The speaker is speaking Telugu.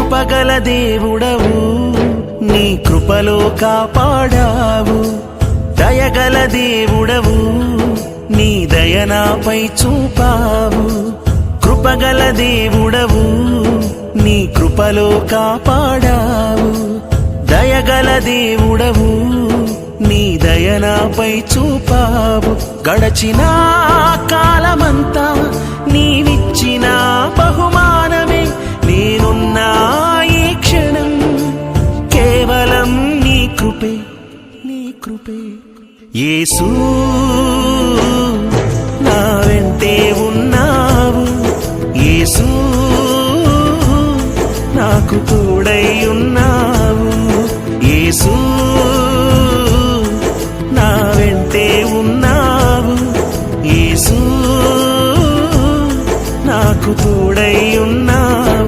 కృపగల దేవుడవు, నీ కృపలో కాపాడావు. దయగల దేవుడవు, నీ దయనాపై చూపావు. కృపగల దేవుడవు, నీ కృపలో కాపాడావు. దయగల దేవుడవు, నీ దయనాపై చూపావు. గడచిన కాలమంతా నీవిచ్చిన బహుమానమే, నేనున్నా ఈ క్షణం కేవలం నీ కృపే, నీ కృపే. యేసూ నా వెంటే ఉన్నావు, యేసూ నాకు తోడై